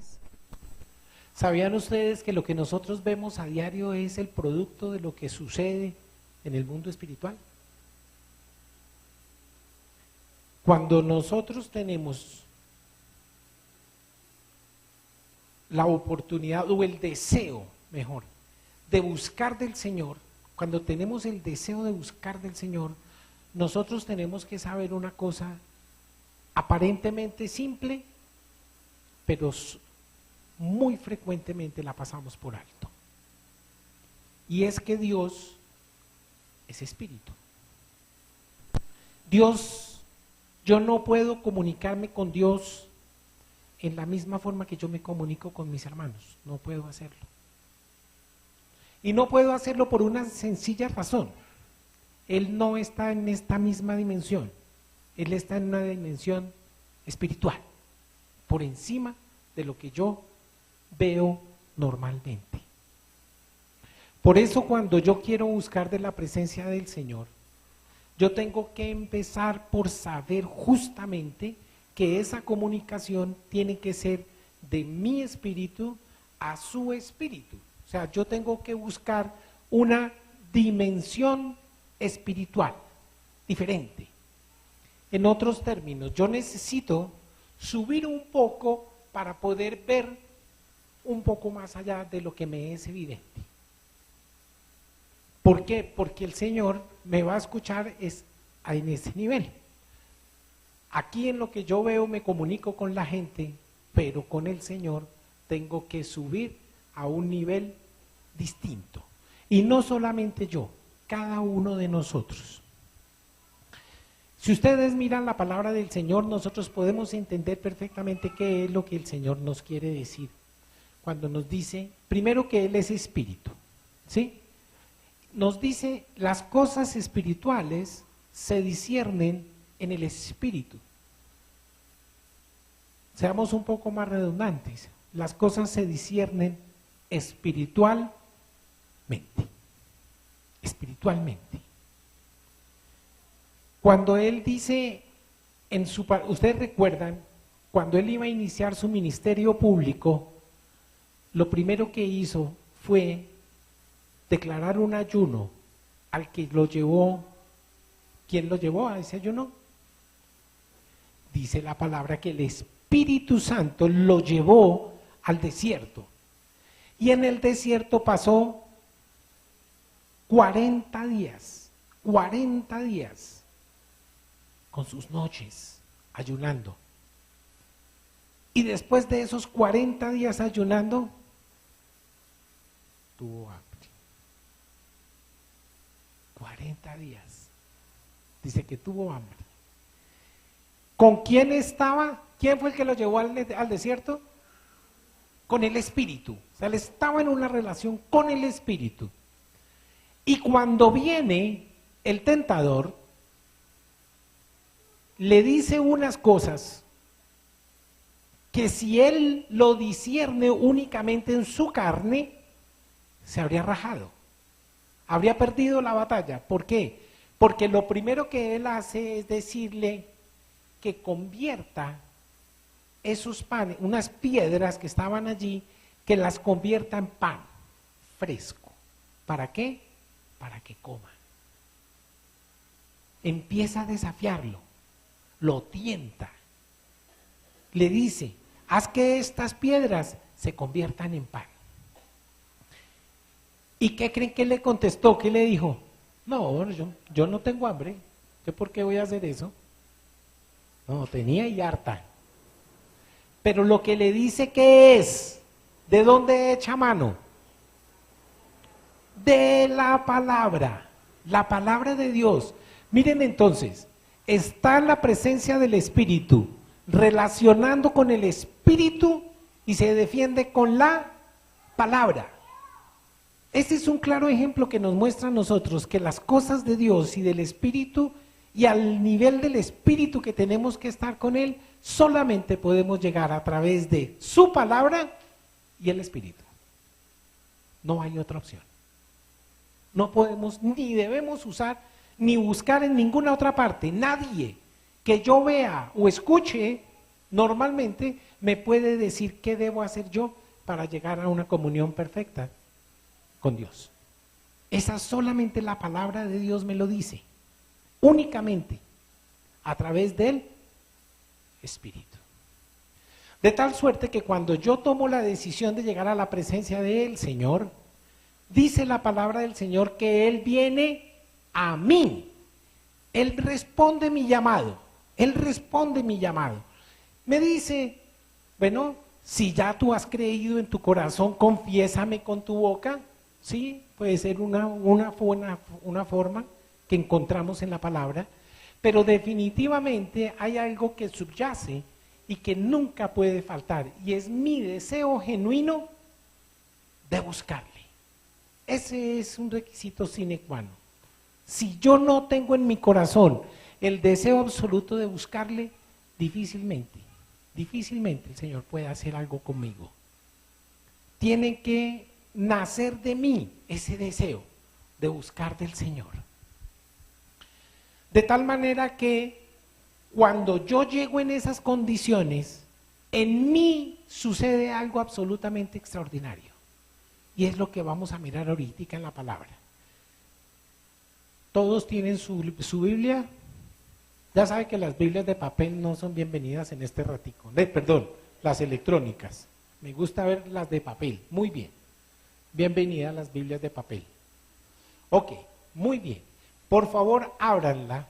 espirituales. ¿Sabían ustedes que lo que nosotros vemos a diario es el producto de lo que sucede en el mundo espiritual? Cuando nosotros tenemos la oportunidad o el deseo, mejor, de buscar del Señor, cuando tenemos el deseo de buscar del Señor, nosotros tenemos que saber una cosa aparentemente simple, pero muy frecuentemente la pasamos por alto. Y es que Dios es espíritu. Dios, yo no puedo comunicarme con Dios en la misma forma que yo me comunico con mis hermanos. No puedo hacerlo. Y no puedo hacerlo por una sencilla razón. Él no está en esta misma dimensión. Él está en una dimensión espiritual, por encima de lo que yo veo normalmente. Por eso cuando yo quiero buscar de la presencia del Señor, yo tengo que empezar por saber justamente que esa comunicación tiene que ser de mi espíritu a su espíritu. O sea, yo tengo que buscar una dimensión espiritual diferente. En otros términos, yo necesito subir un poco para poder ver un poco más allá de lo que me es evidente. ¿Por qué? Porque el Señor me va a escuchar en ese nivel. Aquí en lo que yo veo me comunico con la gente, pero con el Señor tengo que subir a un nivel distinto. Y no solamente yo, cada uno de nosotros. Si ustedes miran la palabra del Señor, nosotros podemos entender perfectamente qué es lo que el Señor nos quiere decir. Cuando nos dice, primero que Él es espíritu, ¿sí? Nos dice, las cosas espirituales se disciernen en el espíritu. Seamos un poco más redundantes. Las cosas se disciernen espiritualmente. Espiritualmente. Cuando Él dice, ustedes recuerdan, cuando Él iba a iniciar su ministerio público, lo primero que hizo fue declarar un ayuno al que lo llevó. ¿Quién lo llevó a ese ayuno? Dice la palabra que el Espíritu Santo lo llevó al desierto. Y en el desierto pasó 40 días con sus noches ayunando. Y después de esos 40 días ayunando, tuvo hambre. 40 días. Dice que tuvo hambre. ¿Con quién estaba? ¿Quién fue el que lo llevó al desierto? Con el Espíritu. O sea, él estaba en una relación con el Espíritu. Y cuando viene el tentador, le dice unas cosas que si él lo discierne únicamente en su carne, se habría rajado. Habría perdido la batalla. ¿Por qué? Porque lo primero que él hace es decirle que convierta esos panes, unas piedras que estaban allí, que las convierta en pan fresco. ¿Para qué? Para que coma. Empieza a desafiarlo, lo tienta. Le dice, haz que estas piedras se conviertan en pan. ¿Y qué creen que le contestó? ¿Qué le dijo? No, yo no tengo hambre. ¿Yo por qué voy a hacer eso? No, tenía y harta. Pero lo que le dice que es, ¿de dónde echa mano? De la palabra de Dios. Miren entonces, está en la presencia del Espíritu, relacionando con el Espíritu y se defiende con la palabra. Este es un claro ejemplo que nos muestra a nosotros que las cosas de Dios y del Espíritu y al nivel del Espíritu que tenemos que estar con Él, solamente podemos llegar a través de su palabra y el Espíritu. No hay otra opción. No podemos ni debemos usar ni buscar en ninguna otra parte. Nadie que yo vea o escuche normalmente me puede decir qué debo hacer yo para llegar a una comunión perfecta con Dios. Esa solamente la palabra de Dios me lo dice, únicamente a través del Espíritu. De tal suerte que cuando yo tomo la decisión de llegar a la presencia del Señor, dice la palabra del Señor que Él viene a mí. Él responde mi llamado. Él responde mi llamado. Me dice, bueno, si ya tú has creído en tu corazón, confiésame con tu boca. Sí, puede ser una forma que encontramos en la palabra, pero definitivamente hay algo que subyace y que nunca puede faltar, y es mi deseo genuino de buscarle. Ese es un requisito sine qua non. Si yo no tengo en mi corazón el deseo absoluto de buscarle, difícilmente el Señor puede hacer algo conmigo. Tiene que nacer de mí ese deseo de buscar del Señor. De tal manera que cuando yo llego en esas condiciones, en mí sucede algo absolutamente extraordinario. Y es lo que vamos a mirar ahorita en la palabra. ¿Todos tienen su Biblia? Ya sabe que las Biblias de papel no son bienvenidas en este ratico. Perdón, las electrónicas. Me gusta ver las de papel. Muy bien. Bienvenidas las Biblias de papel. Ok, muy bien. Por favor, ábranla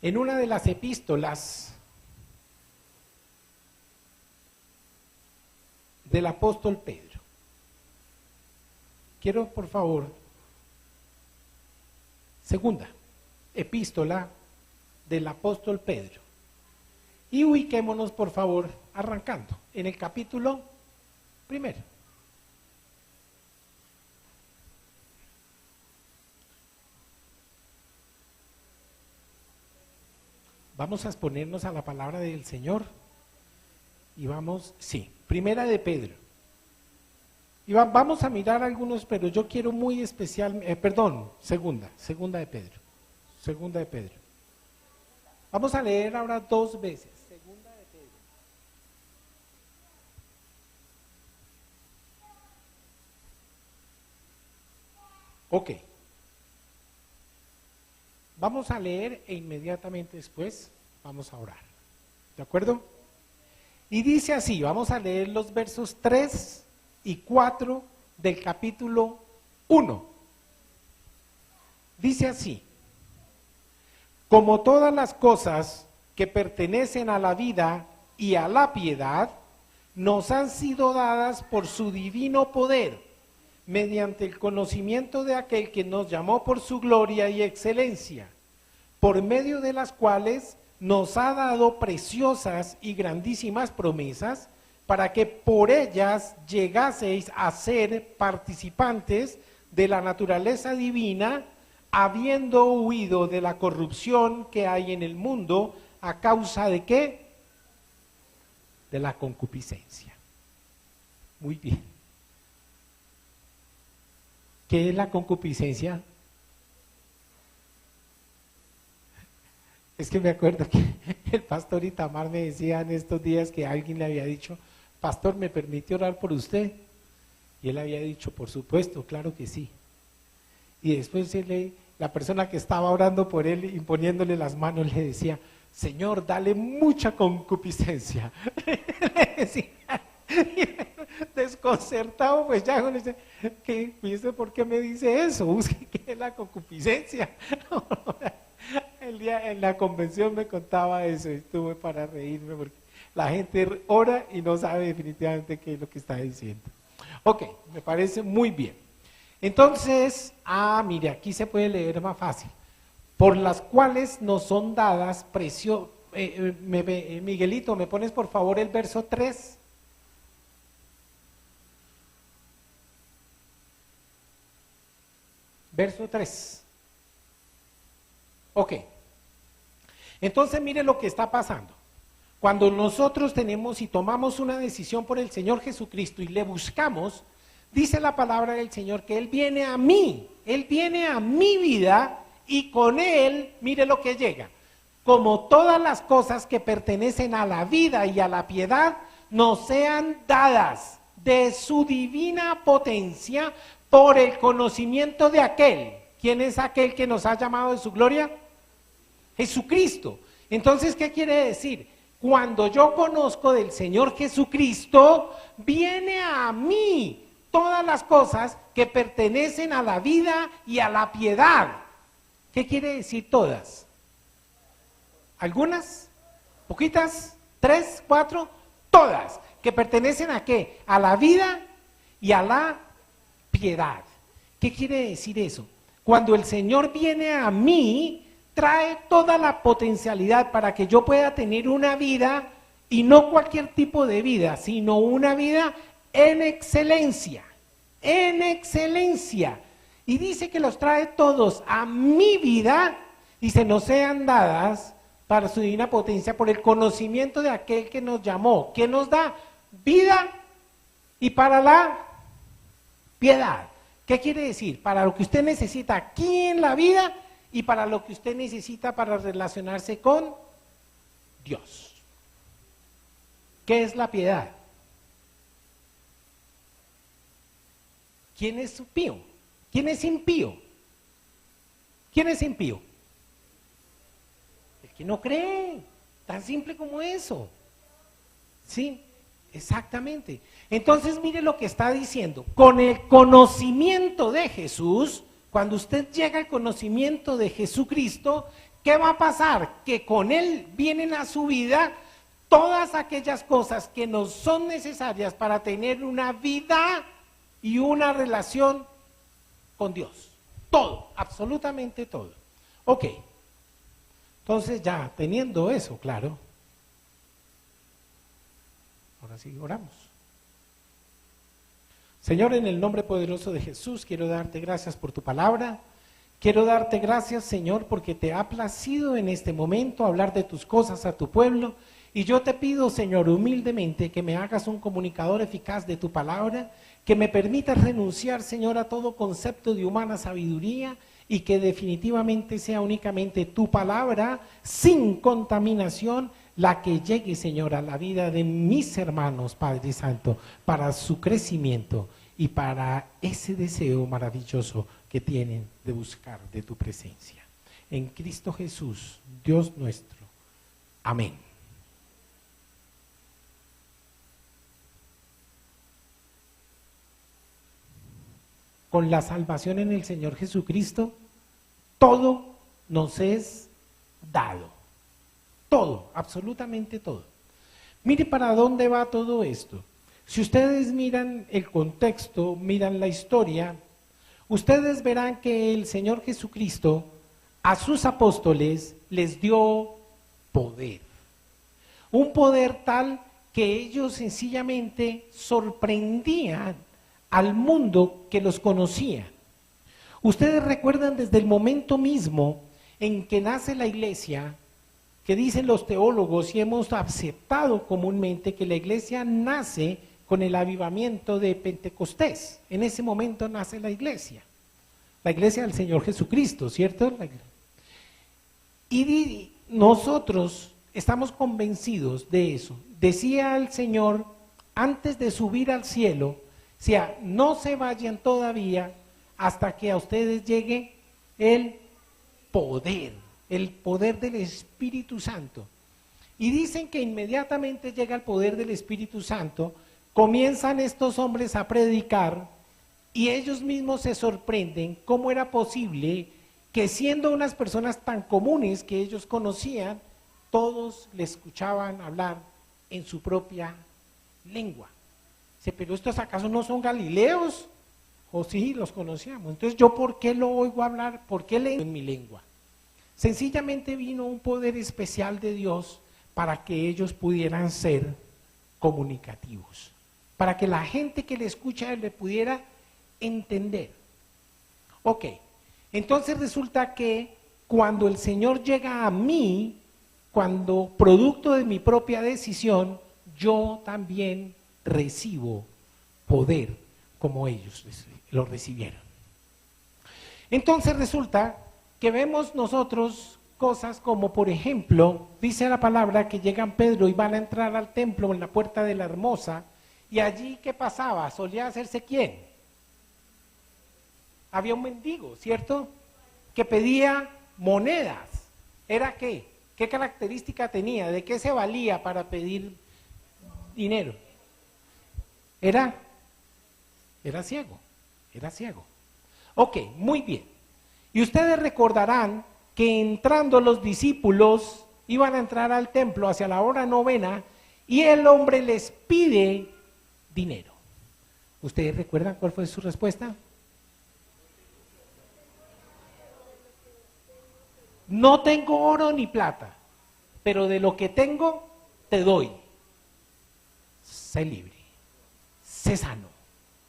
en una de las epístolas del apóstol Pedro. Quiero, por favor, segunda epístola del apóstol Pedro. Y ubiquémonos, por favor, arrancando en el capítulo 1. Vamos a exponernos a la palabra del Señor y vamos, sí, primera de Pedro. Y vamos a mirar algunos, pero yo quiero muy especial, segunda de Pedro. Segunda de Pedro. Vamos a leer ahora 2 veces. Segunda de Pedro. Ok. Vamos a leer e inmediatamente después vamos a orar. ¿De acuerdo? Y dice así, vamos a leer los versos 3 y 4 del capítulo 1. Dice así: como todas las cosas que pertenecen a la vida y a la piedad, nos han sido dadas por su divino poder, mediante el conocimiento de aquel que nos llamó por su gloria y excelencia, por medio de las cuales nos ha dado preciosas y grandísimas promesas, para que por ellas llegaseis a ser participantes de la naturaleza divina, habiendo huido de la corrupción que hay en el mundo, ¿a causa de qué? De la concupiscencia. Muy bien. ¿Qué es la concupiscencia? Es que me acuerdo que el pastor Itamar me decía en estos días que alguien le había dicho: pastor, ¿me permite orar por usted? Y él había dicho: por supuesto, claro que sí. Y después la persona que estaba orando por él, imponiéndole las manos, le decía: Señor, dale mucha concupiscencia. Le decía, desconcertado, pues ya, ¿qué? ¿Viste por qué me dice eso? Busque qué es la concupiscencia. El día en la convención me contaba eso, estuve para reírme porque la gente ora y no sabe definitivamente qué es lo que está diciendo. Ok, me parece muy bien. Entonces, mire, aquí se puede leer más fácil. Por las cuales nos son dadas Miguelito, ¿me pones por favor el verso 3? Verso 3. Ok. Entonces, mire lo que está pasando. Cuando nosotros tenemos y tomamos una decisión por el Señor Jesucristo y le buscamos, dice la palabra del Señor que Él viene a mí, Él viene a mi vida y con Él, mire lo que llega, como todas las cosas que pertenecen a la vida y a la piedad nos sean dadas de su divina potencia por el conocimiento de aquel. ¿Quién es aquel que nos ha llamado de su gloria? Jesucristo. Entonces, ¿qué quiere decir? Cuando yo conozco del Señor Jesucristo, viene a mí todas las cosas que pertenecen a la vida y a la piedad. ¿Qué quiere decir todas? ¿Algunas? ¿Poquitas? ¿3? ¿4? Todas. ¿Que pertenecen a qué? A la vida y a la piedad. ¿Qué quiere decir eso? Cuando el Señor viene a mí, trae toda la potencialidad para que yo pueda tener una vida, y no cualquier tipo de vida, sino una vida en excelencia, en excelencia. Y dice que los trae todos a mi vida, dice, no sean dadas para su divina potencia por el conocimiento de aquel que nos llamó, que nos da vida y para la piedad. ¿Qué quiere decir? Para lo que usted necesita aquí en la vida y para lo que usted necesita para relacionarse con Dios. ¿Qué es la piedad? ¿Quién es pío? ¿Quién es impío? ¿Quién es impío? El que no cree, tan simple como eso. ¿Sí? Exactamente. Entonces mire lo que está diciendo. Con el conocimiento de Jesús, cuando usted llega al conocimiento de Jesucristo, ¿qué va a pasar? Que con Él vienen a su vida todas aquellas cosas que nos son necesarias para tener una vida y una relación con Dios. Todo, absolutamente todo. Ok. Entonces ya teniendo eso claro, ahora sí oramos. Señor, en el nombre poderoso de Jesús, quiero darte gracias por tu palabra. Quiero darte gracias, Señor, porque te ha placido en este momento hablar de tus cosas a tu pueblo. Y yo te pido, Señor, humildemente, que me hagas un comunicador eficaz de tu palabra, que me permitas renunciar, Señor, a todo concepto de humana sabiduría y que definitivamente sea únicamente tu palabra, sin contaminación, la que llegue, Señor, a la vida de mis hermanos, Padre Santo, para su crecimiento y para ese deseo maravilloso que tienen de buscar de tu presencia. En Cristo Jesús, Dios nuestro. Amén. Con la salvación en el Señor Jesucristo, todo nos es dado. Todo, absolutamente todo. Mire para dónde va todo esto. Si ustedes miran el contexto, miran la historia, ustedes verán que el Señor Jesucristo a sus apóstoles les dio poder. Un poder tal que ellos sencillamente sorprendían al mundo que los conocía. Ustedes recuerdan desde el momento mismo en que nace la iglesia, que dicen los teólogos y hemos aceptado comúnmente que la iglesia nace con el avivamiento de Pentecostés. En ese momento nace la iglesia del Señor Jesucristo, ¿cierto? Y nosotros estamos convencidos de eso. Decía el Señor antes de subir al cielo, o sea, no se vayan todavía hasta que a ustedes llegue el poder del Espíritu Santo. Y dicen que inmediatamente llega el poder del Espíritu Santo, comienzan estos hombres a predicar y ellos mismos se sorprenden cómo era posible que siendo unas personas tan comunes que ellos conocían, todos le escuchaban hablar en su propia lengua. Dice, pero estos acaso no son galileos, o sí, los conocíamos. Entonces yo, ¿por qué lo oigo hablar? ¿Por qué leo en mi lengua? Sencillamente vino un poder especial de Dios para que ellos pudieran ser comunicativos, para que la gente que le escucha le pudiera entender. Ok, entonces resulta que cuando el Señor llega a mí, cuando producto de mi propia decisión, yo también recibo poder como ellos lo recibieron. Entonces resulta que vemos nosotros cosas como, por ejemplo, dice la palabra que llegan Pedro y van a entrar al templo en la puerta de la Hermosa, y allí, ¿qué pasaba? ¿Solía hacerse quién? Había un mendigo, ¿cierto? Que pedía monedas. ¿Era qué? ¿Qué característica tenía? ¿De qué se valía para pedir dinero? Era ciego, era ciego. Ok, muy bien. Y ustedes recordarán que entrando los discípulos iban a entrar al templo hacia la hora novena y el hombre les pide dinero. ¿Ustedes recuerdan cuál fue su respuesta? No tengo oro ni plata, pero de lo que tengo te doy. Sé libre, sé sano.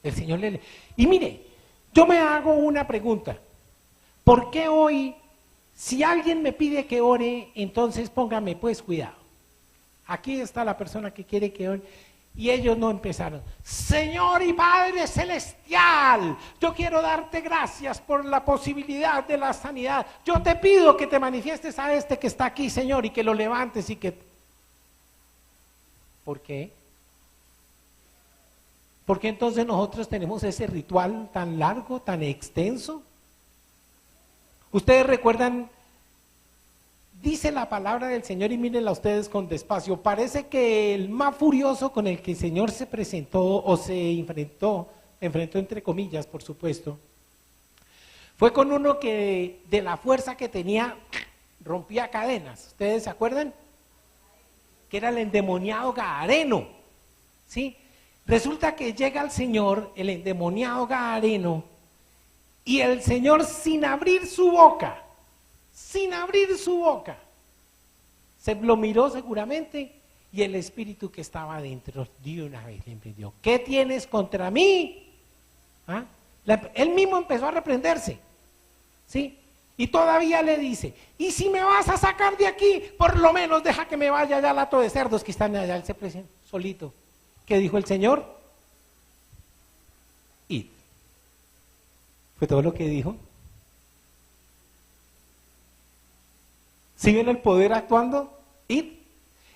El Señor le... Y mire, yo me hago una pregunta. ¿Por qué hoy, si alguien me pide que ore, entonces póngame pues cuidado? Aquí está la persona que quiere que ore. Y ellos no empezaron. Señor y Padre Celestial, yo quiero darte gracias por la posibilidad de la sanidad. Yo te pido que te manifiestes a este que está aquí, Señor, y que lo levantes y que... ¿Por qué? ¿Por qué entonces nosotros tenemos ese ritual tan largo, tan extenso? Ustedes recuerdan, dice la palabra del Señor y mírenla ustedes con despacio, parece que el más furioso con el que el Señor se presentó o se enfrentó entre comillas, por supuesto, fue con uno que de la fuerza que tenía rompía cadenas. ¿Ustedes se acuerdan? Que era el endemoniado gadareno, ¿sí? Resulta que llega el Señor, el endemoniado gadareno, y el Señor sin abrir su boca, se lo miró seguramente y el espíritu que estaba adentro de una vez le impidió. ¿Qué tienes contra mí? ¿Ah? Él mismo empezó a reprenderse, ¿sí? Y todavía le dice, y si me vas a sacar de aquí, por lo menos deja que me vaya allá al hato de cerdos que están allá. Él se presenta solito. ¿Qué dijo el Señor? Id. Fue todo lo que dijo. ¿Sí ven el poder actuando? Id.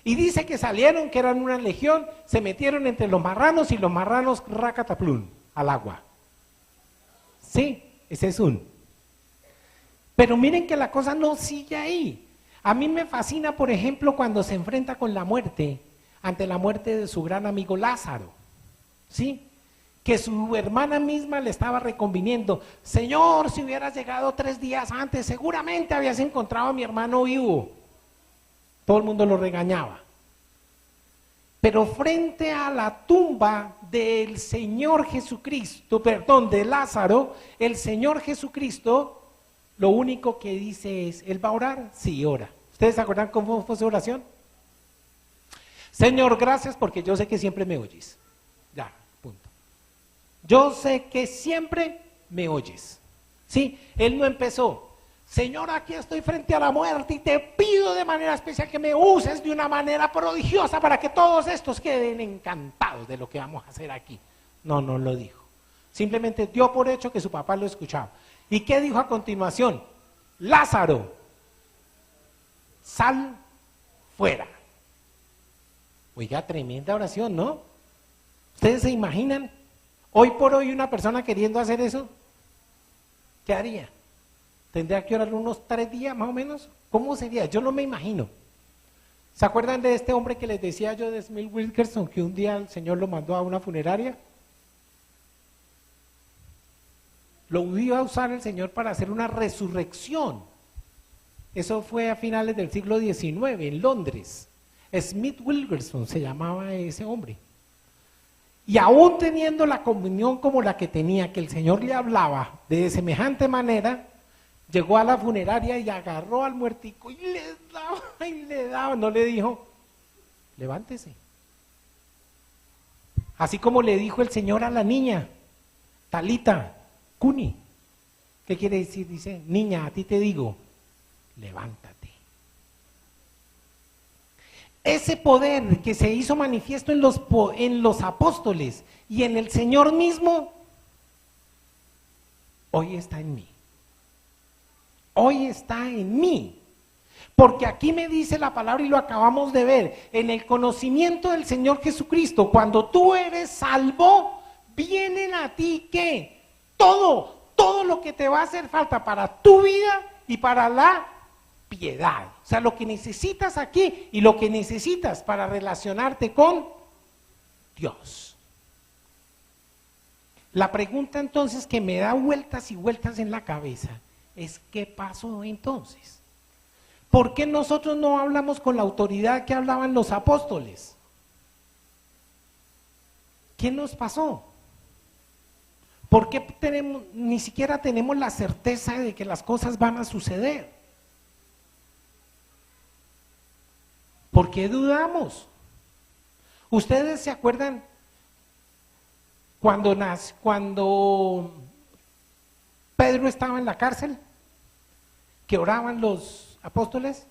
Y dice que salieron, que eran una legión, se metieron entre los marranos y los marranos racataplún, al agua. Sí, ese es un. Pero miren que la cosa no sigue ahí. A mí me fascina, por ejemplo, cuando se enfrenta con la muerte, ante la muerte de su gran amigo Lázaro, ¿sí? Que su hermana misma le estaba reconviniendo, Señor, si hubieras llegado 3 días antes, seguramente habías encontrado a mi hermano vivo. Todo el mundo lo regañaba. Pero frente a la tumba del Señor Jesucristo, perdón, de Lázaro, el Señor Jesucristo, lo único que dice es, ¿él va a orar? Sí, ora. ¿Ustedes se acuerdan cómo fue su oración? Señor, gracias porque yo sé que siempre me oyes. Ya, punto. Yo sé que siempre me oyes. ¿Sí? Él no empezó. Señor, aquí estoy frente a la muerte y te pido de manera especial que me uses de una manera prodigiosa para que todos estos queden encantados de lo que vamos a hacer aquí. No, no lo dijo. Simplemente dio por hecho que su papá lo escuchaba. ¿Y qué dijo a continuación? Lázaro, sal fuera. Oiga, tremenda oración, ¿no? ¿Ustedes se imaginan? Hoy por hoy una persona queriendo hacer eso, ¿qué haría? ¿Tendría que orar unos 3 días más o menos? ¿Cómo sería? Yo no me imagino. ¿Se acuerdan de este hombre que les decía yo de Smith Wilkerson, que un día el Señor lo mandó a una funeraria? Lo iba a usar el Señor para hacer una resurrección. Eso fue a finales del siglo XIX en Londres. Smith Wilkerson se llamaba ese hombre. Y aún teniendo la comunión como la que tenía, que el Señor le hablaba de semejante manera, llegó a la funeraria y agarró al muertico y le daba, no le dijo, levántese. Así como le dijo el Señor a la niña, Talita, Cuni. ¿Qué quiere decir? Dice, niña, a ti te digo, levántate. Ese poder que se hizo manifiesto en los apóstoles y en el Señor mismo, hoy está en mí. Hoy está en mí. Porque aquí me dice la palabra y lo acabamos de ver, en el conocimiento del Señor Jesucristo, cuando tú eres salvo, vienen a ti ¿qué? Todo lo que te va a hacer falta para tu vida y para la piedad. O sea, lo que necesitas aquí y lo que necesitas para relacionarte con Dios. La pregunta entonces que me da vueltas y vueltas en la cabeza es ¿qué pasó entonces? ¿Por qué nosotros no hablamos con la autoridad que hablaban los apóstoles? ¿Qué nos pasó? ¿Por qué ni siquiera tenemos la certeza de que las cosas van a suceder? ¿Por qué dudamos? ¿Ustedes se acuerdan cuando Pedro estaba en la cárcel? ¿Que oraban los apóstoles?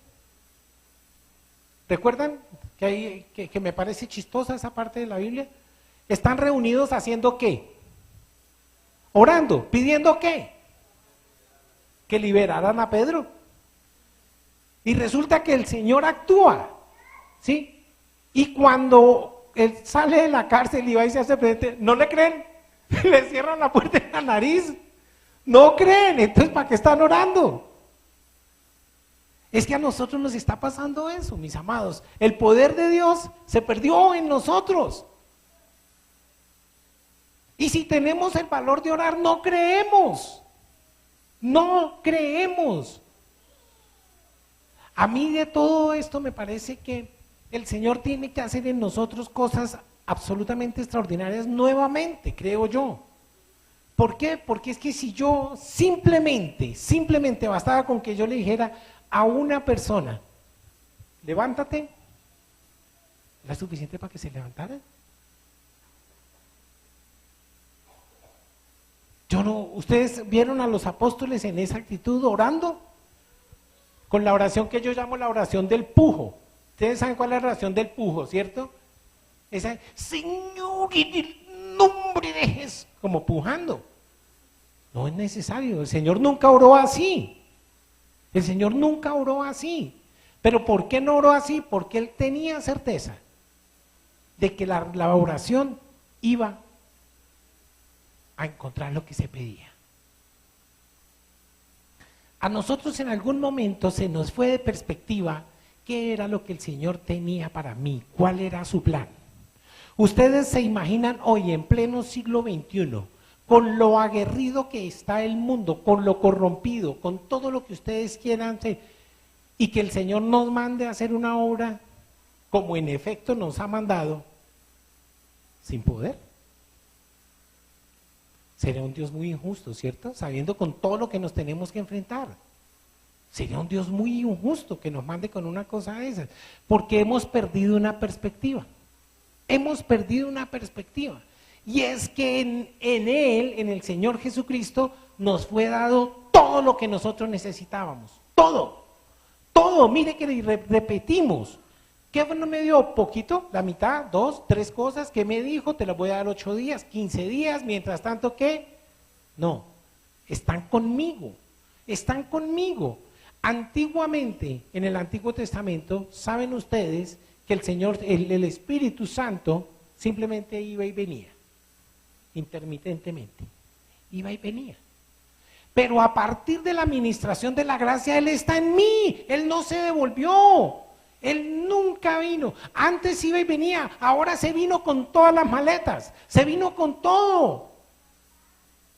¿Recuerdan? Que me parece chistosa esa parte de la Biblia. Están reunidos haciendo ¿qué? Orando, pidiendo ¿qué? Que liberaran a Pedro. Y resulta que el Señor actúa, ¿sí? Y cuando él sale de la cárcel y va y se hace presente, ¿no le creen? Le cierran la puerta en la nariz. No creen, entonces ¿para qué están orando? Es que a nosotros nos está pasando eso, mis amados. El poder de Dios se perdió en nosotros. Y si tenemos el valor de orar, no creemos. No creemos. A mí de todo esto me parece que el Señor tiene que hacer en nosotros cosas absolutamente extraordinarias nuevamente, creo yo. ¿Por qué? Porque es que si yo simplemente bastaba con que yo le dijera a una persona, levántate, ¿era suficiente para que se levantara? ¿Ustedes vieron a los apóstoles en esa actitud orando? Con la oración que yo llamo la oración del pujo. Ustedes saben cuál es la oración del pujo, ¿cierto? Esa, Señor, en el nombre de Jesús, como pujando. No es necesario, el Señor nunca oró así. El Señor nunca oró así. ¿Pero por qué no oró así? Porque Él tenía certeza de que la oración iba a encontrar lo que se pedía. A nosotros en algún momento se nos fue de perspectiva qué era lo que el Señor tenía para mí, cuál era su plan. Ustedes se imaginan hoy en pleno siglo XXI, con lo aguerrido que está el mundo, con lo corrompido, con todo lo que ustedes quieran hacer, y que el Señor nos mande a hacer una obra como en efecto nos ha mandado, sin poder. Sería un Dios muy injusto, ¿cierto? Sabiendo con todo lo que nos tenemos que enfrentar. Sería un Dios muy injusto que nos mande con una cosa de esas, porque hemos perdido una perspectiva. Hemos perdido una perspectiva. Y es que en Él, en el Señor Jesucristo, nos fue dado todo lo que nosotros necesitábamos. Todo. Todo. Mire que repetimos. ¿Qué no me dio? Poquito, la mitad, 2, 3 cosas. ¿Qué me dijo? Te las voy a dar 8 días, 15 días. Mientras tanto, ¿qué? No. Están conmigo. Están conmigo. Antiguamente, en el Antiguo Testamento, saben ustedes que el Señor, el Espíritu Santo, simplemente iba y venía. Intermitentemente. Iba y venía. Pero a partir de la administración de la gracia, Él está en mí. Él no se devolvió. Él nunca vino. Antes iba y venía. Ahora se vino con todas las maletas. Se vino con todo.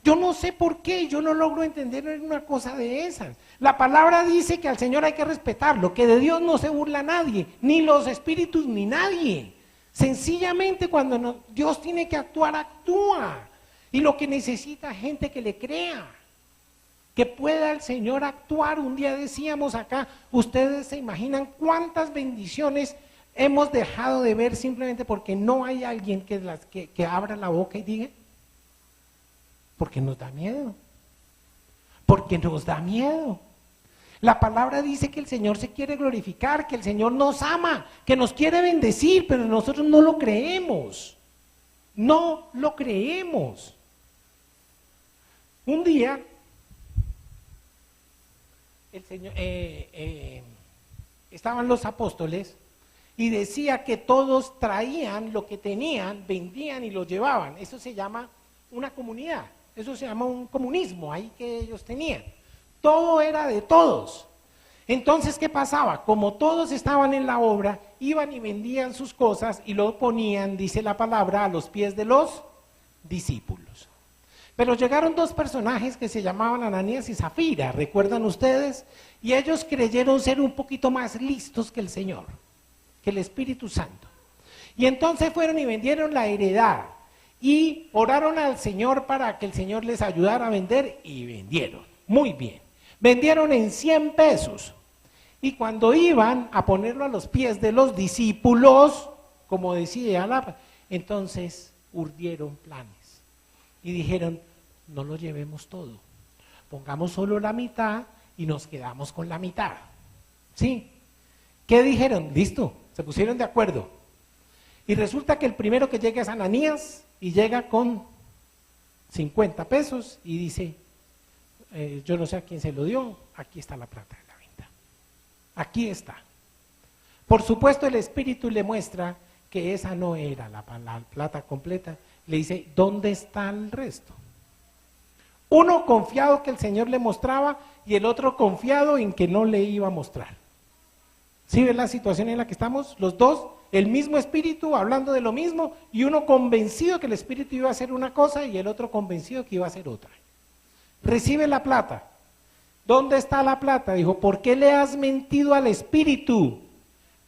Yo no sé por qué. Yo no logro entender una cosa de esas. La palabra dice que al Señor hay que respetarlo. Que de Dios no se burla nadie. Ni los espíritus ni nadie. Sencillamente cuando Dios tiene que actuar, actúa. Y lo que necesita es gente que le crea. Que pueda el Señor actuar. Un día decíamos acá, ustedes se imaginan cuántas bendiciones hemos dejado de ver simplemente porque no hay alguien que abra la boca y diga. Porque nos da miedo. Porque nos da miedo. La palabra dice que el Señor se quiere glorificar, que el Señor nos ama, que nos quiere bendecir, pero nosotros no lo creemos. No lo creemos. Un día, el Señor, estaban los apóstoles y decía que todos traían lo que tenían, vendían y lo llevaban. Eso se llama una comunidad, eso se llama un comunismo ahí que ellos tenían. Todo era de todos. Entonces, ¿qué pasaba? Como todos estaban en la obra, iban y vendían sus cosas y lo ponían, dice la palabra, a los pies de los discípulos. Pero llegaron dos personajes que se llamaban Ananías y Zafira, ¿recuerdan ustedes? Y ellos creyeron ser un poquito más listos que el Señor, que el Espíritu Santo. Y entonces fueron y vendieron la heredad y oraron al Señor para que el Señor les ayudara a vender y vendieron. Muy bien. Vendieron en 100 pesos. Y cuando iban a ponerlo a los pies de los discípulos, como decía, entonces urdieron planes. Y dijeron, no lo llevemos todo. Pongamos solo la mitad y nos quedamos con la mitad. ¿Sí? ¿Qué dijeron? Listo, se pusieron de acuerdo. Y resulta que el primero que llega es Ananías y llega con 50 pesos y dice, yo no sé a quién se lo dio, aquí está la plata de la venta. Aquí está. Por supuesto el Espíritu le muestra que esa no era la plata completa. Le dice, ¿dónde está el resto? Uno confiado que el Señor le mostraba y el otro confiado en que no le iba a mostrar. ¿Sí ven la situación en la que estamos? Los dos, el mismo Espíritu hablando de lo mismo y uno convencido que el Espíritu iba a hacer una cosa y el otro convencido que iba a hacer otra. Recibe la plata. ¿Dónde está la plata? Dijo, ¿por qué le has mentido al Espíritu?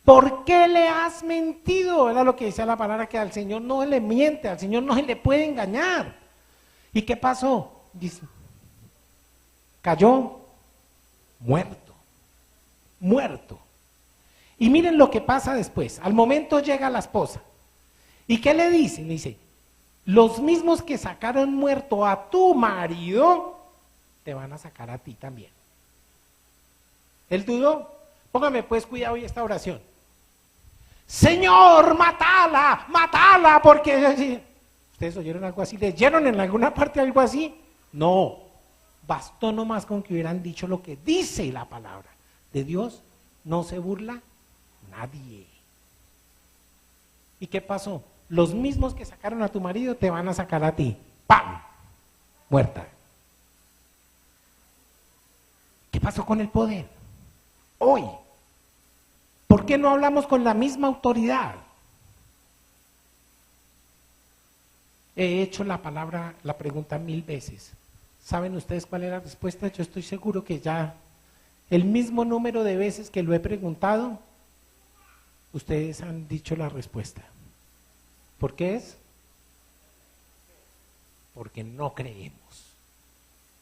¿Por qué le has mentido? Era lo que decía la palabra, que al Señor no se le miente, al Señor no se le puede engañar. ¿Y qué pasó? Dice, cayó muerto, muerto. Y miren lo que pasa después. Al momento llega la esposa. ¿Y qué le dice? Le dice, los mismos que sacaron muerto a tu marido, te van a sacar a ti también. Él dudó. Póngame pues cuidado y esta oración. Señor, mátala, mátala, porque... ¿Ustedes oyeron algo así? ¿Leyeron en alguna parte algo así? No, bastó nomás con que hubieran dicho lo que dice la palabra. De Dios no se burla nadie. ¿Y qué pasó? Los mismos que sacaron a tu marido te van a sacar a ti. ¡Pam! Muerta. ¿Qué pasó con el poder? Hoy. ¿Por qué no hablamos con la misma autoridad? He hecho la pregunta 1000 veces. ¿Saben ustedes cuál es la respuesta? Yo estoy seguro que ya el mismo número de veces que lo he preguntado, ustedes han dicho la respuesta. ¿Por qué es? Porque no creemos.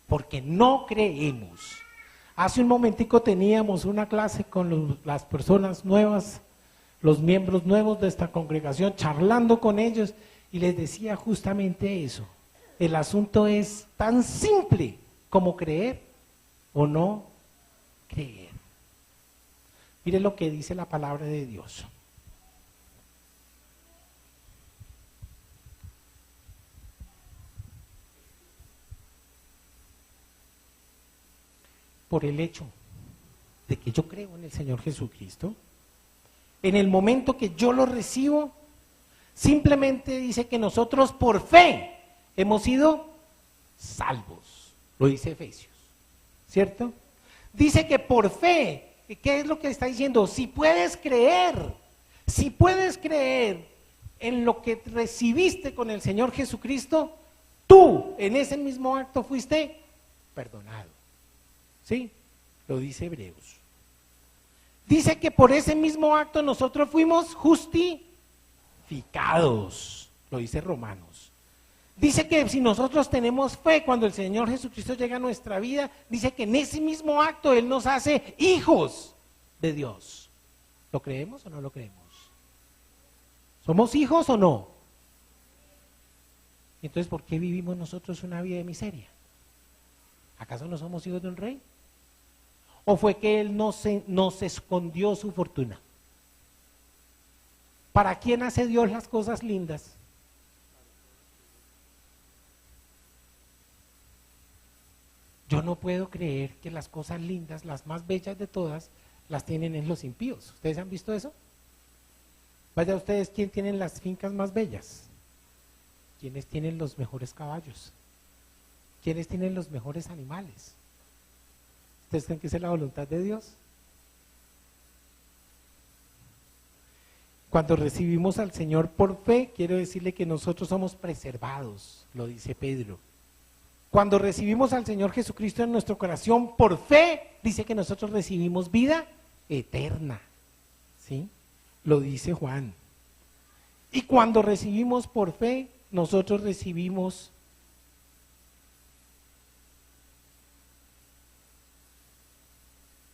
Porque no creemos. Hace un momentico teníamos una clase con las personas nuevas, los miembros nuevos de esta congregación, charlando con ellos y les decía justamente eso. El asunto es tan simple como creer o no creer. Mire lo que dice la palabra de Dios. Por el hecho de que yo creo en el Señor Jesucristo, en el momento que yo lo recibo, simplemente dice que nosotros por fe hemos sido salvos, lo dice Efesios, ¿cierto? Dice que por fe, ¿qué es lo que está diciendo? Si puedes creer en lo que recibiste con el Señor Jesucristo, tú en ese mismo acto fuiste perdonado. ¿Sí? Lo dice Hebreos. Dice que por ese mismo acto nosotros fuimos justificados. Lo dice Romanos. Dice que si nosotros tenemos fe cuando el Señor Jesucristo llega a nuestra vida, dice que en ese mismo acto Él nos hace hijos de Dios. ¿Lo creemos o no lo creemos? ¿Somos hijos o no? Entonces, ¿por qué vivimos nosotros una vida de miseria? ¿Acaso no somos hijos de un rey? ¿O fue que Él nos escondió su fortuna? ¿Para quién hace Dios las cosas lindas? Yo no puedo creer que las cosas lindas, las más bellas de todas, las tienen en los impíos. ¿Ustedes han visto eso? Vaya ustedes, ¿quién tienen las fincas más bellas? ¿Quiénes tienen los mejores caballos? ¿Quiénes tienen los mejores animales? ¿Ustedes creen que esa es la voluntad de Dios? Cuando recibimos al Señor por fe, quiero decirle que nosotros somos preservados, lo dice Pedro. Cuando recibimos al Señor Jesucristo en nuestro corazón por fe, dice que nosotros recibimos vida eterna, ¿sí? Lo dice Juan. Y cuando recibimos por fe, nosotros recibimos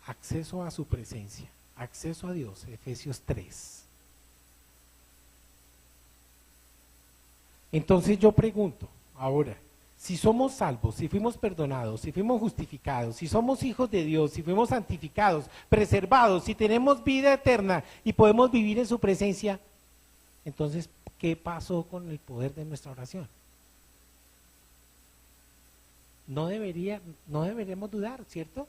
acceso a su presencia, acceso a Dios, Efesios 3. Entonces yo pregunto, ahora, si somos salvos, si fuimos perdonados, si fuimos justificados, si somos hijos de Dios, si fuimos santificados, preservados, si tenemos vida eterna y podemos vivir en su presencia, entonces, ¿qué pasó con el poder de nuestra oración? No deberíamos dudar, ¿cierto?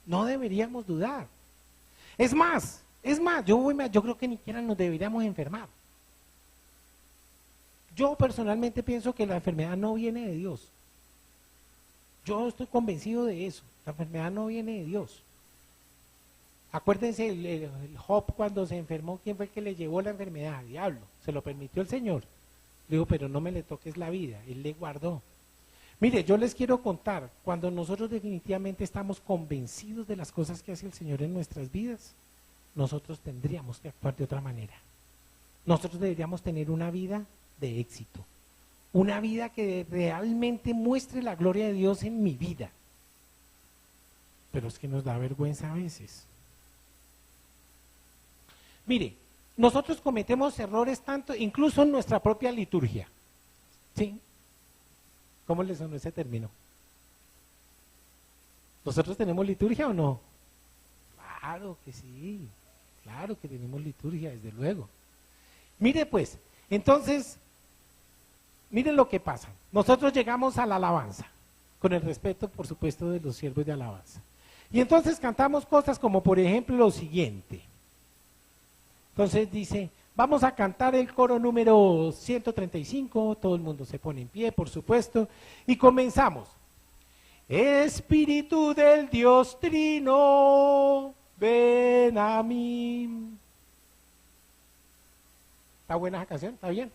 No deberíamos dudar. Es más, yo creo que ni siquiera nos deberíamos enfermar. Yo personalmente pienso que la enfermedad no viene de Dios. Yo estoy convencido de eso. La enfermedad no viene de Dios. Acuérdense, el Job cuando se enfermó, ¿quién fue el que le llevó la enfermedad? El diablo. Se lo permitió el Señor. Le dijo, pero no me le toques la vida. Él le guardó. Mire, yo les quiero contar, cuando nosotros definitivamente estamos convencidos de las cosas que hace el Señor en nuestras vidas, nosotros tendríamos que actuar de otra manera. Nosotros deberíamos tener una vida de éxito, una vida que realmente muestre la gloria de Dios en mi vida. Pero es que nos da vergüenza a veces. Mire, nosotros cometemos errores tanto, incluso en nuestra propia liturgia. ¿Sí? ¿Cómo le sonó ese término? ¿Nosotros tenemos liturgia o no? Claro que sí, claro que tenemos liturgia, desde luego. Mire pues, entonces, miren lo que pasa. Nosotros llegamos a la alabanza, con el respeto, por supuesto, de los siervos de alabanza. Y entonces cantamos cosas como, por ejemplo, lo siguiente. Entonces dice, vamos a cantar el coro número 135, todo el mundo se pone en pie, por supuesto, y comenzamos. Espíritu del Dios Trino, ven a mí. ¿Está buena esa canción? ¿Está bien?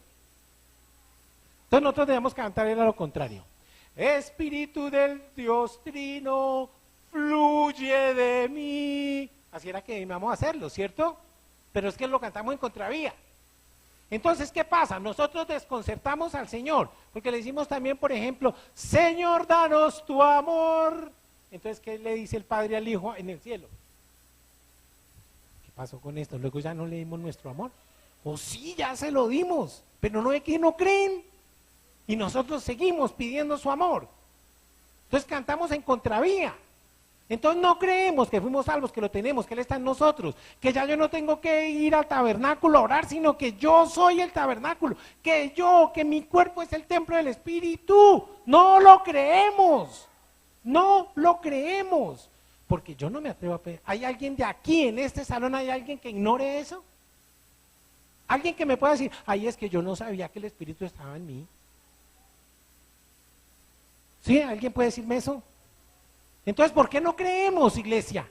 Entonces nosotros debemos cantar era lo contrario. Espíritu del Dios Trino, fluye de mí. Así era que debíamos hacerlo, ¿cierto? Pero es que lo cantamos en contravía. Entonces, ¿qué pasa? Nosotros desconcertamos al Señor, porque le decimos también, por ejemplo, Señor, danos tu amor. Entonces, ¿qué le dice el Padre al Hijo en el cielo? ¿Qué pasó con esto? Luego ya no le dimos nuestro amor. O sí, ya se lo dimos, pero no es que no creen. Y nosotros seguimos pidiendo su amor. Entonces cantamos en contravía. Entonces no creemos que fuimos salvos, que lo tenemos, que Él está en nosotros, que ya yo no tengo que ir al tabernáculo a orar, sino que yo soy el tabernáculo, que mi cuerpo es el templo del Espíritu. No lo creemos, no lo creemos, porque yo no me atrevo a pedir. ¿Hay alguien de aquí, en este salón, hay alguien que ignore eso? ¿Alguien que me pueda decir, ay, es que yo no sabía que el Espíritu estaba en mí? ¿Sí? ¿Alguien puede decirme eso? Entonces, ¿por qué no creemos, iglesia?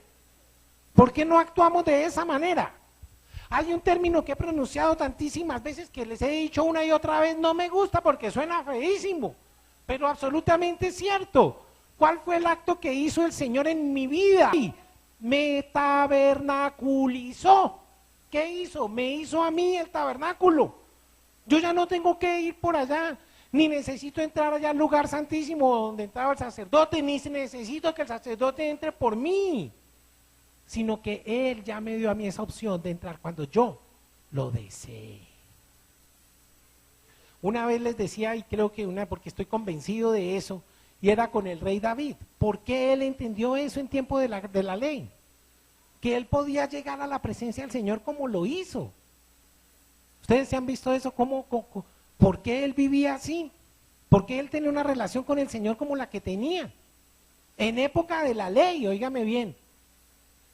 ¿Por qué no actuamos de esa manera? Hay un término que he pronunciado tantísimas veces que les he dicho una y otra vez, no me gusta porque suena feísimo, pero absolutamente cierto. ¿Cuál fue el acto que hizo el Señor en mi vida? Me tabernaculizó. ¿Qué hizo? Me hizo a mí el tabernáculo. Yo ya no tengo que ir por allá, ni necesito entrar allá al lugar santísimo donde entraba el sacerdote, ni necesito que el sacerdote entre por mí, sino que Él ya me dio a mí esa opción de entrar cuando yo lo desee. Una vez les decía, y creo que porque estoy convencido de eso, y era con el rey David. ¿Por qué él entendió eso en tiempo de la ley? Que él podía llegar a la presencia del Señor como lo hizo. ¿Ustedes se han visto eso? ¿Por qué él vivía así? ¿Por qué él tenía una relación con el Señor como la que tenía? En época de la ley, óigame bien.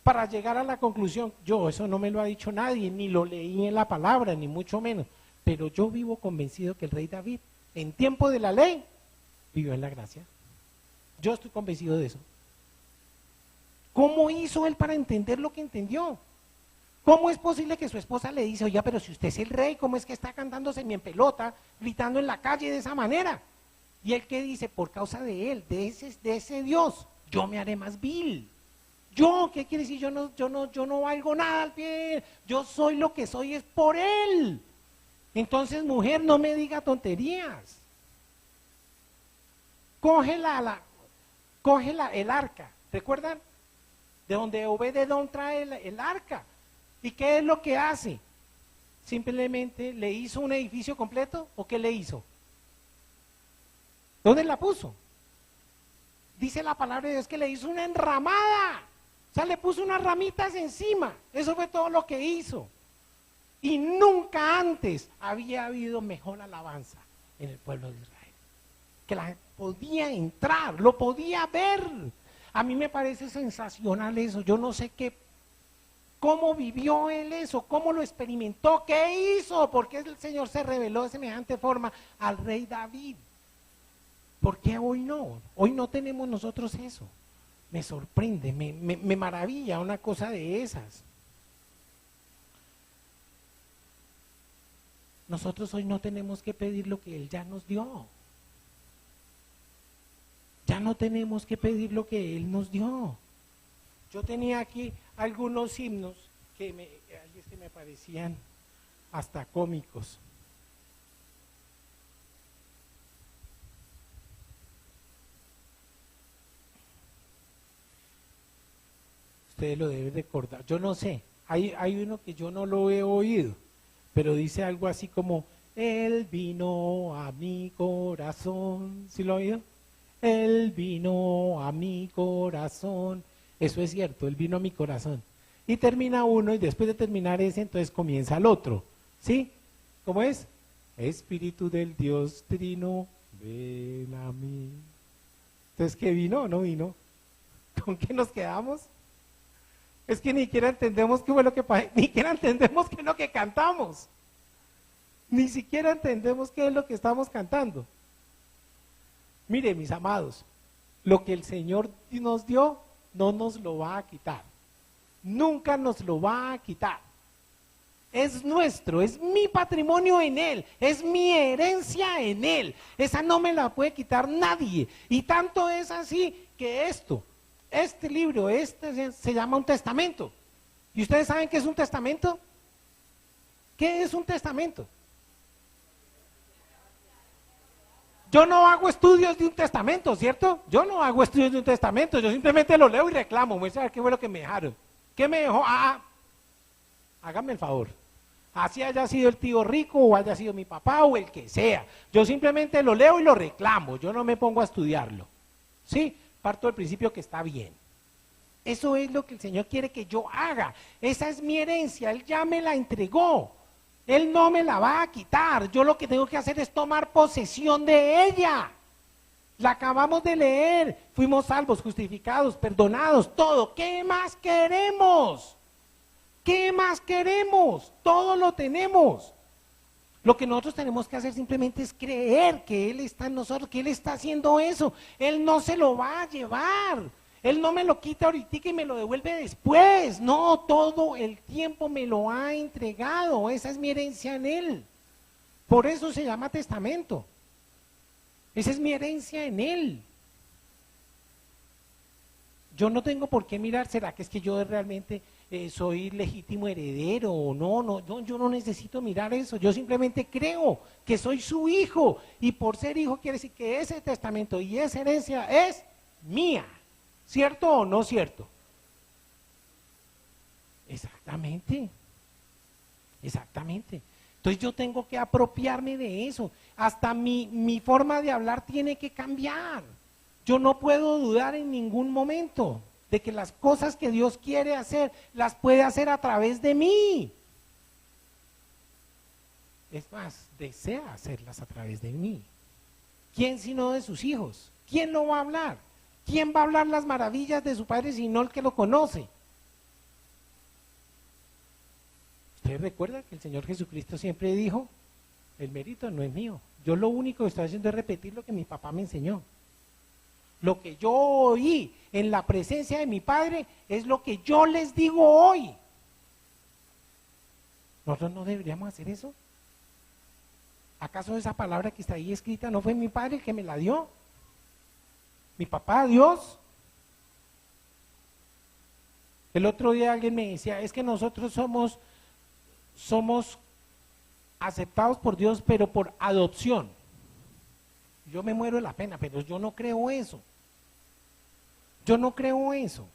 para llegar a la conclusión. Yo, eso no me lo ha dicho nadie, ni lo leí en la palabra, ni mucho menos. Pero yo vivo convencido que el rey David, en tiempo de la ley, vivió en la gracia. Yo estoy convencido de eso. ¿Cómo hizo él para entender lo que entendió? ¿Cómo es posible que su esposa le dice, oye, pero si usted es el rey, ¿cómo es que está cantándose en pelota, gritando en la calle de esa manera? Y él que dice, por causa de él, de ese Dios, yo me haré más vil. Yo, ¿qué quiere decir? Yo no valgo nada al pie, yo soy lo que soy, es por él. Entonces, mujer, no me diga tonterías. Coge el arca, ¿recuerdan? De donde Obed-edom trae el arca. ¿Y qué es lo que hace? ¿Simplemente le hizo un edificio completo o qué le hizo? ¿Dónde la puso? Dice la palabra de Dios que le hizo una enramada. O sea, le puso unas ramitas encima. Eso fue todo lo que hizo. Y nunca antes había habido mejor alabanza en el pueblo de Israel. Que la gente podía entrar, lo podía ver. A mí me parece sensacional eso. Yo no sé cómo vivió él eso, cómo lo experimentó, qué hizo, por qué el Señor se reveló de semejante forma al rey David. ¿Por qué hoy no? Hoy no tenemos nosotros eso. Me sorprende, me maravilla una cosa de esas. Nosotros hoy no tenemos que pedir lo que Él ya nos dio. Ya no tenemos que pedir lo que Él nos dio. Yo tenía aquí algunos himnos que me parecían hasta cómicos. Ustedes lo deben recordar. Yo no sé, hay uno que yo no lo he oído, pero dice algo así como, Él vino a mi corazón. ¿Sí lo ha oído? Él vino a mi corazón. Eso es cierto, Él vino a mi corazón. Y termina uno y después de terminar ese, entonces comienza el otro. ¿Sí? ¿Cómo es? Espíritu del Dios Trino, ven a mí. Entonces, ¿qué vino o no vino? ¿Con qué nos quedamos? Es que ni siquiera entendemos qué fue lo que pasó, ni siquiera entendemos qué es lo que cantamos. Ni siquiera entendemos qué es lo que estamos cantando. Mire, mis amados, lo que el Señor nos dio, no nos lo va a quitar. Nunca nos lo va a quitar. Es nuestro, es mi patrimonio en Él, es mi herencia en Él. Esa no me la puede quitar nadie. Y tanto es así que este libro, se llama un testamento. ¿Y ustedes saben qué es un testamento? ¿Qué es un testamento? Yo no hago estudios de un testamento, ¿cierto? Yo no hago estudios de un testamento, yo simplemente lo leo y reclamo. Voy a saber qué fue lo que me dejaron. ¿Qué me dejó? Hágame el favor. Así haya sido el tío rico o haya sido mi papá o el que sea. Yo simplemente lo leo y lo reclamo, yo no me pongo a estudiarlo. ¿Sí? Parto del principio que está bien. Eso es lo que el Señor quiere que yo haga. Esa es mi herencia, Él ya me la entregó. Él no me la va a quitar. Yo lo que tengo que hacer es tomar posesión de ella. La acabamos de leer. Fuimos salvos, justificados, perdonados, todo. ¿Qué más queremos? ¿Qué más queremos? Todo lo tenemos. Lo que nosotros tenemos que hacer simplemente es creer que Él está en nosotros, que Él está haciendo eso. Él no se lo va a llevar. Él no me lo quita ahorita y me lo devuelve después. No, todo el tiempo me lo ha entregado. Esa es mi herencia en Él. Por eso se llama testamento. Esa es mi herencia en Él. Yo no tengo por qué mirar, ¿será que es que yo realmente soy legítimo heredero o no? Yo no necesito mirar eso. Yo simplemente creo que soy su hijo. Y por ser hijo quiere decir que ese testamento y esa herencia es mía. ¿Cierto o no cierto? Exactamente. Exactamente. Entonces yo tengo que apropiarme de eso. Hasta mi forma de hablar tiene que cambiar. Yo no puedo dudar en ningún momento de que las cosas que Dios quiere hacer, las puede hacer a través de mí. Es más, desea hacerlas a través de mí. ¿Quién sino de sus hijos? ¿Quién no va a hablar? ¿Quién va a hablar las maravillas de su Padre sino el que lo conoce? Usted recuerda que el Señor Jesucristo siempre dijo, el mérito no es mío. Yo lo único que estoy haciendo es repetir lo que mi papá me enseñó. Lo que yo oí en la presencia de mi Padre es lo que yo les digo hoy. ¿Nosotros no deberíamos hacer eso? ¿Acaso esa palabra que está ahí escrita no fue mi Padre el que me la dio? ¿Mi papá, Dios? El otro día alguien me decía, es que nosotros somos aceptados por Dios, pero por adopción. Yo me muero de la pena, pero yo no creo eso. Yo no creo eso.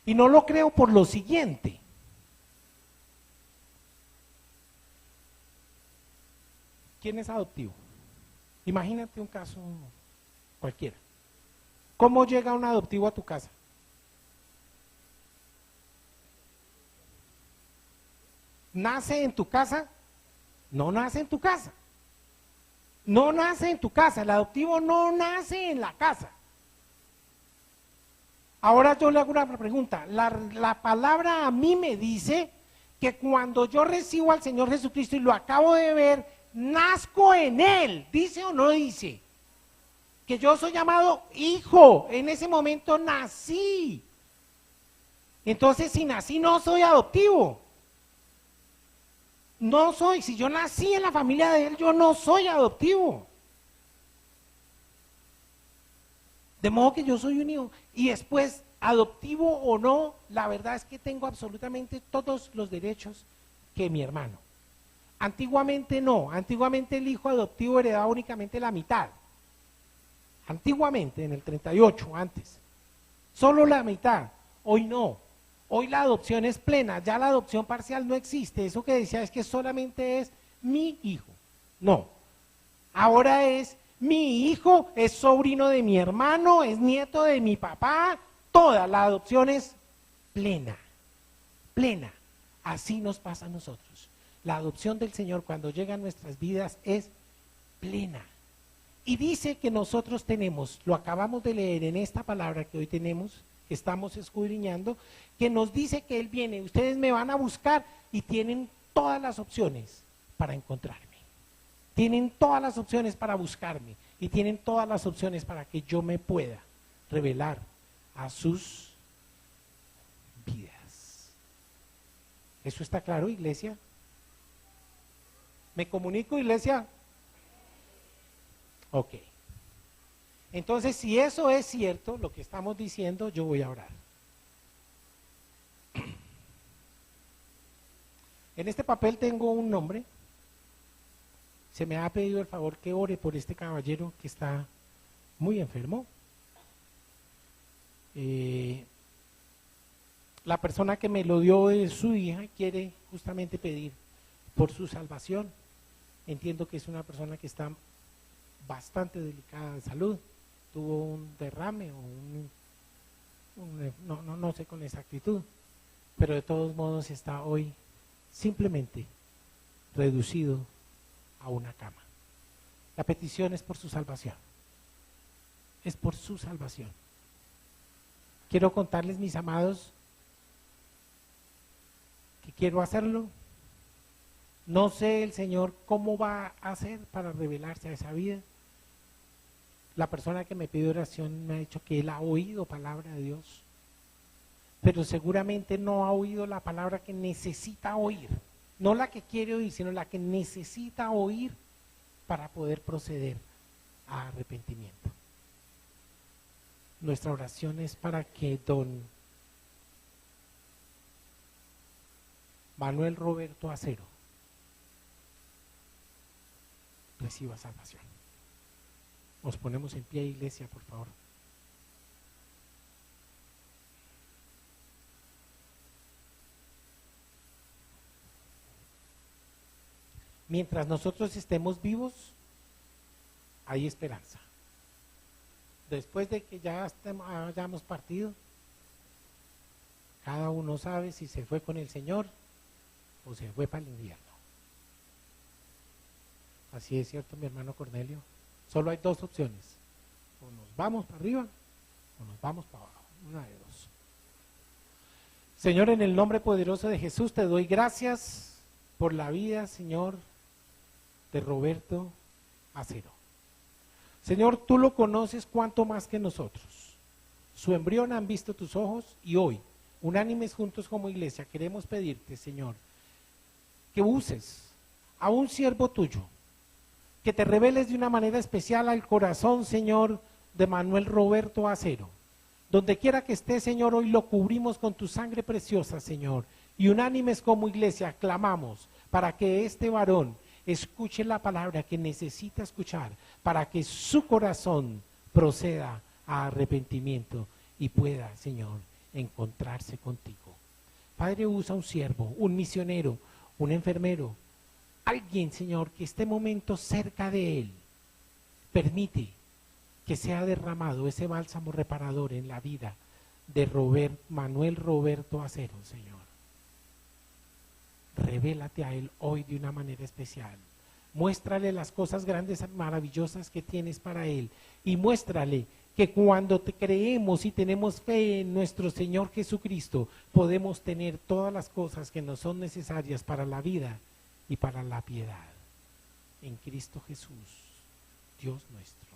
Y no lo creo por lo siguiente. ¿Quién es adoptivo? Imagínate un caso cualquiera. ¿Cómo llega un adoptivo a tu casa? ¿Nace en tu casa? No nace en tu casa. No nace en tu casa. El adoptivo no nace en la casa. Ahora yo le hago una pregunta. La palabra a mí me dice que cuando yo recibo al Señor Jesucristo y lo acabo de ver, nazco en Él. ¿Dice o no dice? Que yo soy llamado hijo. En ese momento nací. Entonces, si nací, no soy adoptivo. No soy, si yo nací en la familia de Él, yo no soy adoptivo. De modo que yo soy un hijo. Y después, adoptivo o no, la verdad es que tengo absolutamente todos los derechos que mi hermano. Antiguamente no, antiguamente el hijo adoptivo heredaba únicamente la mitad. Antiguamente, en el 38, antes. Solo la mitad, hoy no. Hoy la adopción es plena, ya la adopción parcial no existe. Eso que decía es que solamente es mi hijo. No, ahora es mi hijo, es sobrino de mi hermano, es nieto de mi papá. Toda la adopción es plena, plena. Así nos pasa a nosotros. La adopción del Señor cuando llega a nuestras vidas es plena. Y dice que nosotros tenemos, lo acabamos de leer en esta palabra que hoy tenemos, que estamos escudriñando, que nos dice que Él viene, ustedes me van a buscar y tienen todas las opciones para encontrarme. Tienen todas las opciones para buscarme y tienen todas las opciones para que yo me pueda revelar a sus vidas. ¿Eso está claro, iglesia? ¿Me comunico, iglesia? Ok. Entonces, si eso es cierto, lo que estamos diciendo, yo voy a orar. En este papel tengo un nombre. Se me ha pedido el favor que ore por este caballero que está muy enfermo. La persona que me lo dio es su hija, quiere justamente pedir por su salvación. Entiendo que es una persona que está bastante delicada de salud. Tuvo un derrame o no sé con exactitud, pero de todos modos está hoy simplemente reducido a una cama. La petición es por su salvación. Es por su salvación. Quiero contarles, mis amados, que quiero hacerlo. No sé el Señor cómo va a hacer para revelarse a esa vida. La persona que me pide oración me ha dicho que él ha oído palabra de Dios, pero seguramente no ha oído la palabra que necesita oír. No la que quiere oír, sino la que necesita oír para poder proceder a arrepentimiento. Nuestra oración es para que don Manuel Roberto Acero reciba salvación. Nos ponemos en pie, iglesia, por favor. Mientras nosotros estemos vivos, hay esperanza. Después de que ya hayamos partido, cada uno sabe si se fue con el Señor o se fue para el infierno. Así es cierto, mi hermano Cornelio. Solo hay dos opciones. O nos vamos para arriba o nos vamos para abajo. Una de dos. Señor, en el nombre poderoso de Jesús te doy gracias por la vida, Señor, de Roberto Acero. Señor, tú lo conoces cuanto más que nosotros. Su embrión han visto tus ojos y hoy, unánimes juntos como iglesia, queremos pedirte, Señor, que uses a un siervo tuyo, que te reveles de una manera especial al corazón, Señor, de Manuel Roberto Acero. Donde quiera que esté, Señor, hoy lo cubrimos con tu sangre preciosa, Señor, y unánimes como iglesia clamamos para que este varón escuche la palabra que necesita escuchar, para que su corazón proceda a arrepentimiento y pueda, Señor, encontrarse contigo. Padre, usa un siervo, un misionero, un enfermero, alguien, Señor, que esté momento cerca de él. Permite que sea derramado ese bálsamo reparador en la vida de Manuel Roberto Acero, Señor. Revélate a él hoy de una manera especial. Muéstrale las cosas grandes, maravillosas que tienes para él. Y muéstrale que cuando te creemos y tenemos fe en nuestro Señor Jesucristo, podemos tener todas las cosas que nos son necesarias para la vida y para la piedad. En Cristo Jesús, Dios nuestro.